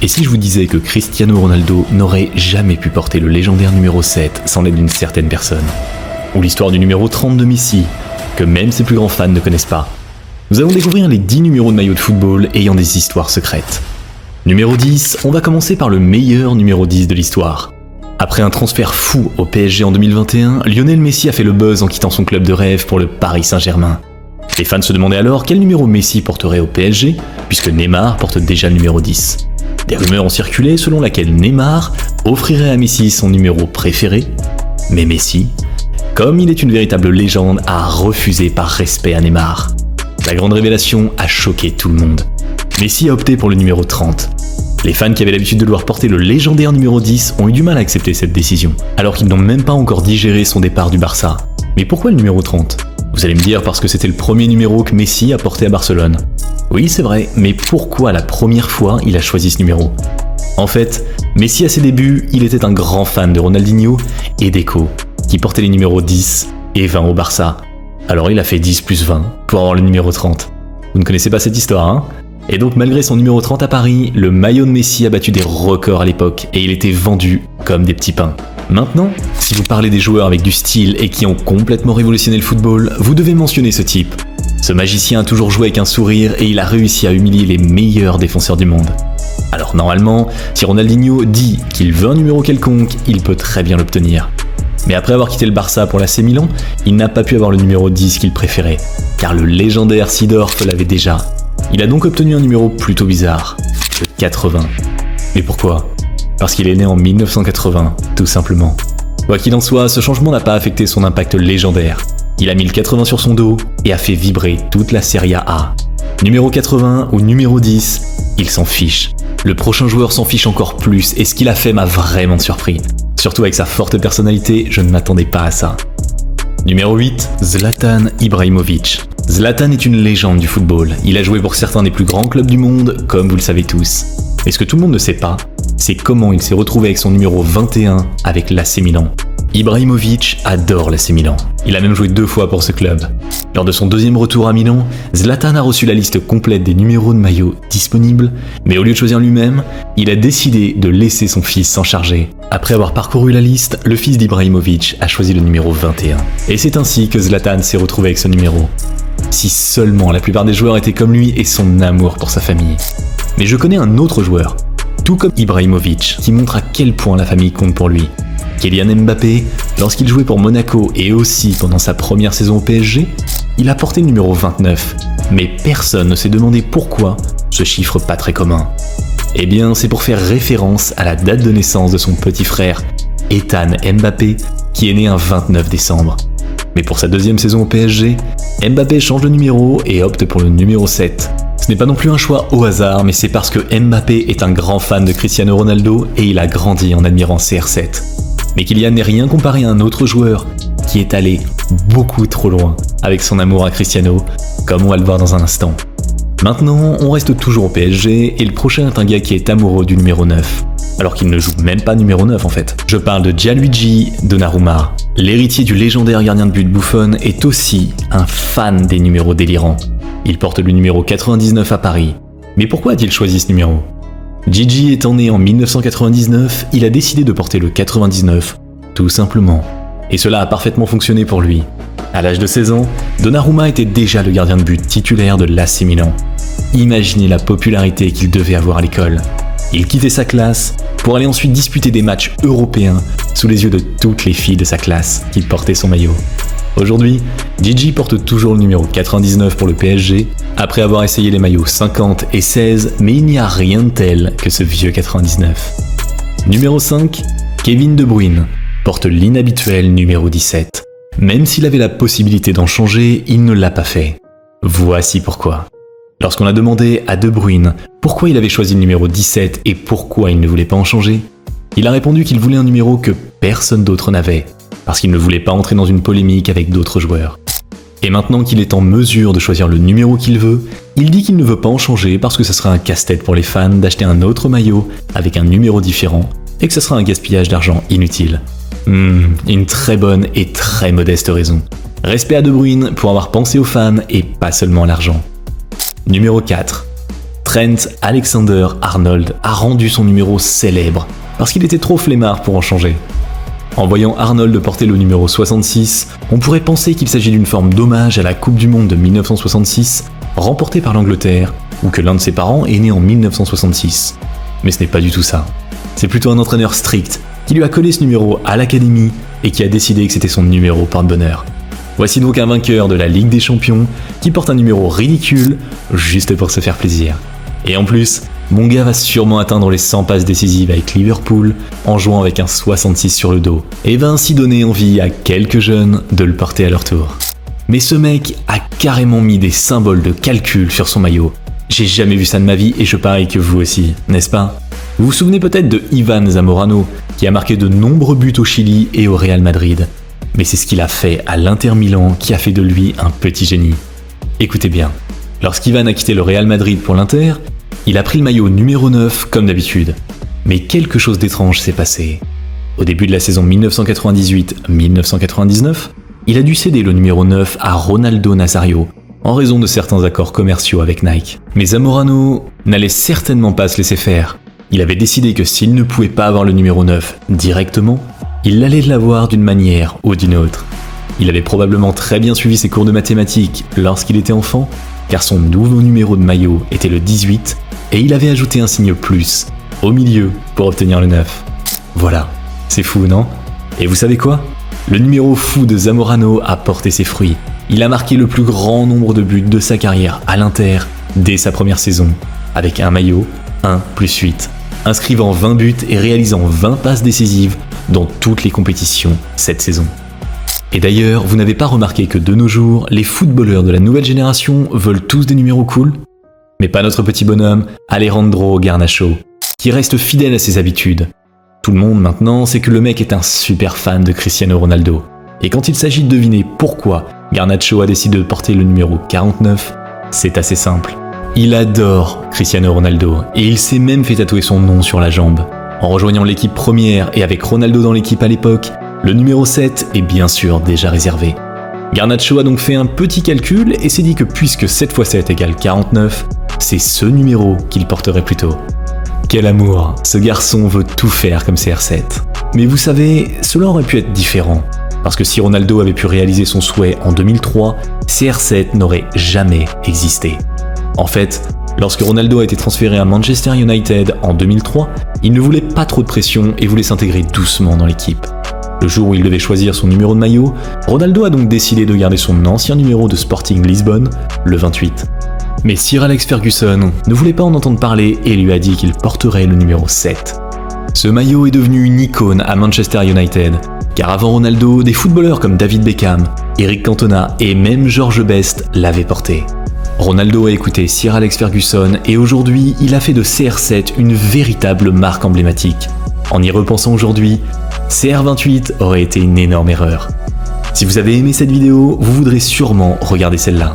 Et si je vous disais que Cristiano Ronaldo n'aurait jamais pu porter le légendaire numéro 7 sans l'aide d'une certaine personne? Ou l'histoire du numéro 30 de Messi, que même ses plus grands fans ne connaissent pas? Nous allons découvrir les 10 numéros de maillot de football ayant des histoires secrètes. Numéro 10, on va commencer par le meilleur numéro 10 de l'histoire. Après un transfert fou au PSG en 2021, Lionel Messi a fait le buzz en quittant son club de rêve pour le Paris Saint-Germain. Les fans se demandaient alors quel numéro Messi porterait au PSG, puisque Neymar porte déjà le numéro 10. Des rumeurs ont circulé selon laquelle Neymar offrirait à Messi son numéro préféré, mais Messi, comme il est une véritable légende, a refusé par respect à Neymar. La grande révélation a choqué tout le monde. Messi a opté pour le numéro 30. Les fans qui avaient l'habitude de le voir porter le légendaire numéro 10 ont eu du mal à accepter cette décision, alors qu'ils n'ont même pas encore digéré son départ du Barça. Mais pourquoi le numéro 30 ? Vous allez me dire parce que c'était le premier numéro que Messi a porté à Barcelone. Oui, c'est vrai, mais pourquoi la première fois il a choisi ce numéro ? En fait, Messi à ses débuts, il était un grand fan de Ronaldinho et Deco, qui portaient les numéros 10 et 20 au Barça. Alors il a fait 10 plus 20 pour avoir le numéro 30. Vous ne connaissez pas cette histoire, hein ? Et donc malgré son numéro 30 à Paris, le maillot de Messi a battu des records à l'époque et il était vendu comme des petits pains. Maintenant, si vous parlez des joueurs avec du style et qui ont complètement révolutionné le football, vous devez mentionner ce type. Ce magicien a toujours joué avec un sourire et il a réussi à humilier les meilleurs défenseurs du monde. Alors normalement, si Ronaldinho dit qu'il veut un numéro quelconque, il peut très bien l'obtenir. Mais après avoir quitté le Barça pour l'AC Milan, il n'a pas pu avoir le numéro 10 qu'il préférait, car le légendaire Seedorf l'avait déjà. Il a donc obtenu un numéro plutôt bizarre, le 80. Mais pourquoi ? Parce qu'il est né en 1980, tout simplement. Quoi qu'il en soit, ce changement n'a pas affecté son impact légendaire. Il a mis le 80 sur son dos et a fait vibrer toute la Serie A. Numéro 80 ou numéro 10, il s'en fiche. Le prochain joueur s'en fiche encore plus et ce qu'il a fait m'a vraiment surpris. Surtout avec sa forte personnalité, je ne m'attendais pas à ça. Numéro 8, Zlatan Ibrahimović. Zlatan est une légende du football. Il a joué pour certains des plus grands clubs du monde, comme vous le savez tous. Mais ce que tout le monde ne sait pas, c'est comment il s'est retrouvé avec son numéro 21 avec l'AC Milan. Ibrahimović adore l'AC Milan. Il a même joué 2 fois pour ce club. Lors de son deuxième retour à Milan, Zlatan a reçu la liste complète des numéros de maillot disponibles, mais au lieu de choisir lui-même, il a décidé de laisser son fils s'en charger. Après avoir parcouru la liste, le fils d'Ibrahimović a choisi le numéro 21. Et c'est ainsi que Zlatan s'est retrouvé avec ce numéro. Si seulement la plupart des joueurs étaient comme lui et son amour pour sa famille. Mais je connais un autre joueur, tout comme Ibrahimović, qui montre à quel point la famille compte pour lui. Kylian Mbappé, lorsqu'il jouait pour Monaco et aussi pendant sa première saison au PSG, il a porté le numéro 29. Mais personne ne s'est demandé pourquoi ce chiffre pas très commun. Eh bien, c'est pour faire référence à la date de naissance de son petit frère, Ethan Mbappé, qui est né un 29 décembre. Mais pour sa deuxième saison au PSG, Mbappé change de numéro et opte pour le numéro 7. Ce n'est pas non plus un choix au hasard, mais c'est parce que Mbappé est un grand fan de Cristiano Ronaldo et il a grandi en admirant CR7. Mais Kylian n'est rien comparé à un autre joueur qui est allé beaucoup trop loin avec son amour à Cristiano, comme on va le voir dans un instant. Maintenant, on reste toujours au PSG et le prochain est un gars qui est amoureux du numéro 9. Alors qu'il ne joue même pas numéro 9 en fait. Je parle de Gianluigi Donnarumma. L'héritier du légendaire gardien de but Buffon est aussi un fan des numéros délirants. Il porte le numéro 99 à Paris. Mais pourquoi a-t-il choisi ce numéro ? Gigi étant né en 1999, il a décidé de porter le 99, tout simplement. Et cela a parfaitement fonctionné pour lui. À l'âge de 16 ans, Donnarumma était déjà le gardien de but titulaire de l'AC Milan. Imaginez la popularité qu'il devait avoir à l'école. Il quittait sa classe pour aller ensuite disputer des matchs européens sous les yeux de toutes les filles de sa classe qui portaient son maillot. Aujourd'hui, Gigi porte toujours le numéro 99 pour le PSG, après avoir essayé les maillots 50 et 16, mais il n'y a rien de tel que ce vieux 99. Numéro 5, Kevin De Bruyne porte l'inhabituel numéro 17. Même s'il avait la possibilité d'en changer, il ne l'a pas fait. Voici pourquoi. Lorsqu'on a demandé à De Bruyne pourquoi il avait choisi le numéro 17 et pourquoi il ne voulait pas en changer, il a répondu qu'il voulait un numéro que personne d'autre n'avait, parce qu'il ne voulait pas entrer dans une polémique avec d'autres joueurs. Et maintenant qu'il est en mesure de choisir le numéro qu'il veut, il dit qu'il ne veut pas en changer parce que ce serait un casse-tête pour les fans d'acheter un autre maillot avec un numéro différent et que ce sera un gaspillage d'argent inutile. Une très bonne et très modeste raison. Respect à De Bruyne pour avoir pensé aux fans et pas seulement à l'argent. Numéro 4. Trent Alexander-Arnold a rendu son numéro célèbre parce qu'il était trop flemmard pour en changer. En voyant Arnold porter le numéro 66, on pourrait penser qu'il s'agit d'une forme d'hommage à la Coupe du Monde de 1966, remportée par l'Angleterre, ou que l'un de ses parents est né en 1966. Mais ce n'est pas du tout ça. C'est plutôt un entraîneur strict qui lui a collé ce numéro à l'académie et qui a décidé que c'était son numéro porte-bonheur. Voici donc un vainqueur de la Ligue des Champions qui porte un numéro ridicule juste pour se faire plaisir. Et en plus, mon gars va sûrement atteindre les 100 passes décisives avec Liverpool en jouant avec un 66 sur le dos et va ainsi donner envie à quelques jeunes de le porter à leur tour. Mais ce mec a carrément mis des symboles de calcul sur son maillot. J'ai jamais vu ça de ma vie et je parie que vous aussi, n'est-ce pas ? Vous vous souvenez peut-être de Ivan Zamorano qui a marqué de nombreux buts au Chili et au Real Madrid. Mais c'est ce qu'il a fait à l'Inter Milan qui a fait de lui un petit génie. Écoutez bien, lorsqu'Ivan a quitté le Real Madrid pour l'Inter, il a pris le maillot numéro 9 comme d'habitude. Mais quelque chose d'étrange s'est passé. Au début de la saison 1998-1999, il a dû céder le numéro 9 à Ronaldo Nazario, en raison de certains accords commerciaux avec Nike. Mais Zamorano n'allait certainement pas se laisser faire. Il avait décidé que s'il ne pouvait pas avoir le numéro 9 directement, il allait l'avoir d'une manière ou d'une autre. Il avait probablement très bien suivi ses cours de mathématiques lorsqu'il était enfant, car son nouveau numéro de maillot était le 18, et il avait ajouté un signe plus au milieu pour obtenir le 9. Voilà, c'est fou, non ? Et vous savez quoi ? Le numéro fou de Zamorano a porté ses fruits. Il a marqué le plus grand nombre de buts de sa carrière à l'Inter dès sa première saison, avec un maillot 1+8, inscrivant 20 buts et réalisant 20 passes décisives dans toutes les compétitions cette saison. Et d'ailleurs, vous n'avez pas remarqué que de nos jours, les footballeurs de la nouvelle génération veulent tous des numéros cool ? Mais pas notre petit bonhomme, Alejandro Garnacho, qui reste fidèle à ses habitudes. Tout le monde maintenant sait que le mec est un super fan de Cristiano Ronaldo. Et quand il s'agit de deviner pourquoi Garnacho a décidé de porter le numéro 49, c'est assez simple. Il adore Cristiano Ronaldo et il s'est même fait tatouer son nom sur la jambe. En rejoignant l'équipe première et avec Ronaldo dans l'équipe à l'époque, le numéro 7 est bien sûr déjà réservé. Garnacho a donc fait un petit calcul et s'est dit que puisque 7 x 7 égale 49, c'est ce numéro qu'il porterait plutôt. Quel amour, ce garçon veut tout faire comme CR7. Mais vous savez, cela aurait pu être différent. Parce que si Ronaldo avait pu réaliser son souhait en 2003, CR7 n'aurait jamais existé. En fait, lorsque Ronaldo a été transféré à Manchester United en 2003, il ne voulait pas trop de pression et voulait s'intégrer doucement dans l'équipe. Le jour où il devait choisir son numéro de maillot, Ronaldo a donc décidé de garder son ancien numéro de Sporting Lisbonne, le 28. Mais Sir Alex Ferguson ne voulait pas en entendre parler et lui a dit qu'il porterait le numéro 7. Ce maillot est devenu une icône à Manchester United, car avant Ronaldo, des footballeurs comme David Beckham, Eric Cantona et même George Best l'avaient porté. Ronaldo a écouté Sir Alex Ferguson et aujourd'hui, il a fait de CR7 une véritable marque emblématique. En y repensant aujourd'hui, CR28 aurait été une énorme erreur. Si vous avez aimé cette vidéo, vous voudrez sûrement regarder celle-là.